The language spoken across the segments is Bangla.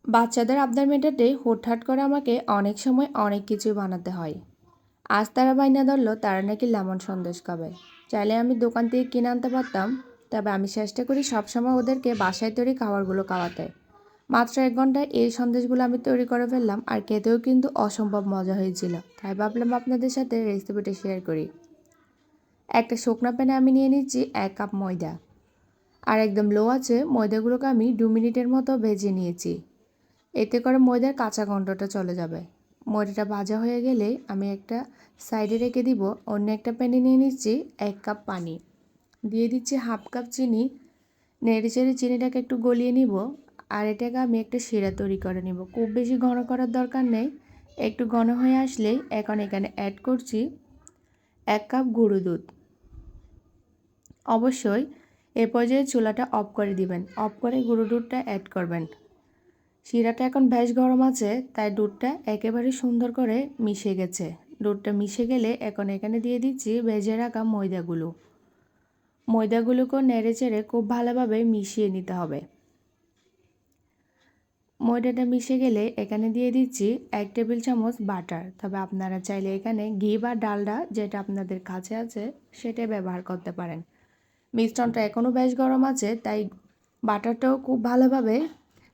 বাচ্চাদের আবদার মেটাতে হুটহাট করে আমাকে অনেক সময় অনেক কিছুই বানাতে হয়। আজ তারা বাইনা ধরল তারা নাকি লেমন সন্দেশ খাবে। চাইলে আমি দোকান থেকে কিনে আনতে পারতাম, তবে আমি চেষ্টা করি সবসময় ওদেরকে বাসায় তৈরি খাবারগুলো খাওয়াতে। মাত্র 1 ঘন্টায় এই সন্দেশগুলো আমি তৈরি করে ফেললাম, আর খেতেও কিন্তু অসম্ভব মজা হয়েছিল। তাই ভাবলাম আপনাদের সাথে রেসিপিটা শেয়ার করি। একটা শুকনো প্যানে আমি নিয়ে নিচ্ছি 1 কাপ ময়দা, আর একদম লো আছে ময়দাগুলোকে আমি 2 মিনিটের মতো ভেজে নিয়েছি। এতে করে ময়দার কাঁচা গন্ধটা চলে যাবে। ময়দাটা ভাজা হয়ে গেলে আমি একটা সাইডে রেখে দিব। অন্য একটা প্যানে নিয়ে নিচ্ছি 1 কাপ পানি, দিয়ে দিচ্ছি 1/2 কাপ চিনি। নেড়ে চেড়ে চিনিটাকে একটু গলিয়ে নিব, আর এটাকে আমি একটা শিরা তৈরি করে নিব। খুব বেশি ঘন করার দরকার নেই, একটু ঘন হয়ে আসলেই এখন এখানে অ্যাড করছি 1 কাপ গুঁড়ো দুধ। অবশ্যই এ পর্যায়ে চুলাটা অফ করে দিবেন, অফ করে গুঁড়ো দুধটা অ্যাড করবেন। শিরাটা এখন বেশ গরম আছে, তাই দুধটা একেবারে সুন্দর করে মিশে গেছে। দুধটা মিশে গেলে এখন এখানে দিয়ে দিচ্ছি ভেজে রাখা ময়দাগুলোকেও নেড়ে চেড়ে খুব ভালোভাবে মিশিয়ে নিতে হবে। ময়দাটা মিশে গেলে এখানে দিয়ে দিচ্ছি 1 টেবিল চামচ বাটার, তবে আপনারা চাইলে এখানে ঘি বা ডালডা যেটা আপনাদের কাছে আছে সেটা ব্যবহার করতে পারেন। মিশ্রণটা এখনও বেশ গরম আছে, তাই বাটারটাও খুব ভালোভাবে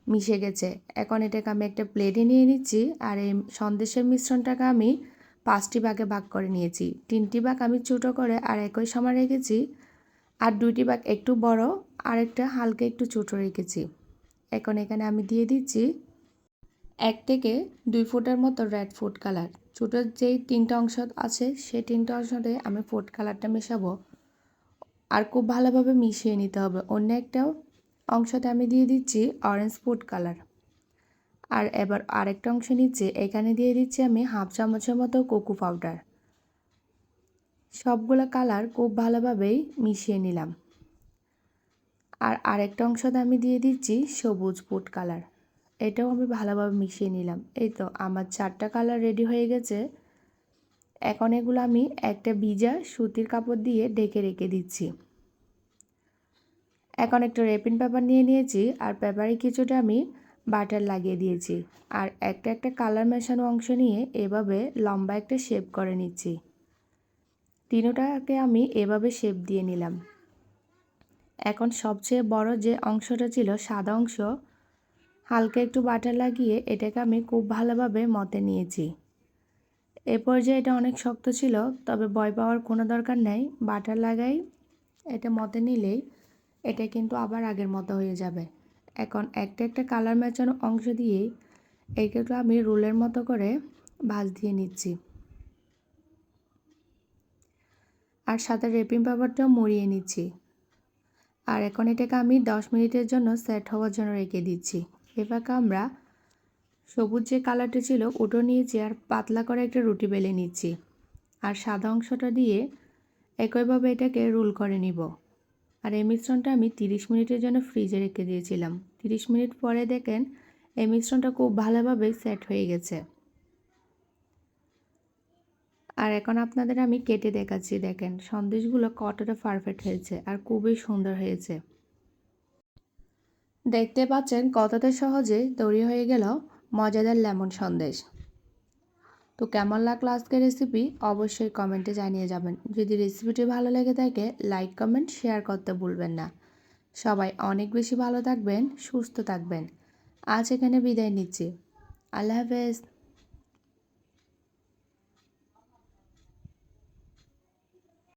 মিশে গেছে। এখন এটাকে আমি একটা প্লেটে নিয়ে নিচ্ছি, আর এই সন্দেশের মিশ্রণটাকে আমি 5টি ভাগে ভাগ করে নিয়েছি। 3টি ভাগ আমি ছোটো করে আর একই সময় রেখেছি, আর 2টি ভাগ একটু বড়, আর একটা হালকা একটু ছোটো রেখেছি। এখন এখানে আমি দিয়ে দিচ্ছি 1 থেকে 2 ফুটের মতো রেড ফুড কালার। ছোটো যেই 3টা অংশ আছে সেই 3টা অংশতে আমি ফুড কালারটা মেশাবো, আর খুব ভালোভাবে মিশিয়ে নিতে হবে। অন্য একটা অংশতে আমি দিয়ে দিচ্ছি অরেঞ্জ ফুড কালার, আর এবার আরেকটা অংশ নিচ্ছে, এখানে দিয়ে দিচ্ছি আমি 1/2 চামচের মতো কোকো পাউডার। সবগুলো কালার খুব ভালোভাবেই মিশিয়ে নিলাম। আর আরেকটা অংশতে আমি দিয়ে দিচ্ছি সবুজ ফুড কালার, এটাও আমি ভালোভাবে মিশিয়ে নিলাম। এই তো আমার 4টা কালার রেডি হয়ে গেছে। এখন এগুলো আমি একটা ভিজা সুতির কাপড় দিয়ে ঢেকে রেখে দিচ্ছি। এখন একটা র্যাপিং পেপার নিয়ে নিয়েছি, আর পেপারে কিছুটা আমি বাটার লাগিয়ে দিয়েছি, আর একটা কালার মেশানো অংশ নিয়ে এভাবে লম্বা একটা শেপ করে নিচ্ছি। তিনটাকে আমি এভাবে শেপ দিয়ে নিলাম। এখন সবচেয়ে বড় যে অংশটা ছিল সাদা অংশ, হালকা একটু বাটার লাগিয়ে এটাকে আমি খুব ভালোভাবে মতে নিয়েছি। এ পর্যায়ে এটা অনেক শক্ত ছিল, তবে ভয় পাওয়ার কোনো দরকার নেই। বাটার লাগাই এটা মতে নিলেই এটা কিন্তু আবার আগের মতো হয়ে যাবে। এখন একটা কালার মেশানো অংশ দিয়ে এগুলো আমি রোলের মতো করে ভাঁজ দিয়ে নিচ্ছি, আর সাথে র্যাপিং পেপারটাও মুড়িয়ে নিচ্ছি। আর এখন এটাকে আমি 10 মিনিটের জন্য সেট হওয়ার জন্য রেখে দিচ্ছি। এভাবে আমরা সবুজ যে কালারটা ছিল ওটা নিয়েছি, আর পাতলা করে একটা রুটি বেলে নিচ্ছি, আর সাদা অংশটা দিয়ে একইভাবে এটাকে রোল করে নিব। আর এই মিশ্রণটা আমি 30 মিনিটের জন্য ফ্রিজে রেখে দিয়েছিলাম। 30 মিনিট পরে দেখেন এই মিশ্রণটা খুব ভালোভাবে সেট হয়ে গেছে। আর এখন আপনাদের আমি কেটে দেখাচ্ছি, দেখেন সন্দেশগুলো কতটা পারফেক্ট হয়েছে আর খুবই সুন্দর হয়েছে। দেখতে পাচ্ছেন কতটা সহজে তৈরি হয়ে গেল মজাদার লেমন সন্দেশ। তো কেমন লাগলো আজকের রেসিপি অবশ্যই কমেন্টে জানিয়ে যাবেন। যদি রেসিপিটি ভালো লেগে থাকে লাইক কমেন্ট শেয়ার করতে ভুলবেন না। সবাই অনেক বেশি ভালো থাকবেন, সুস্থ থাকবেন। আজ এখানে বিদায় নিচ্ছি। আল্লাহ হাফেজ।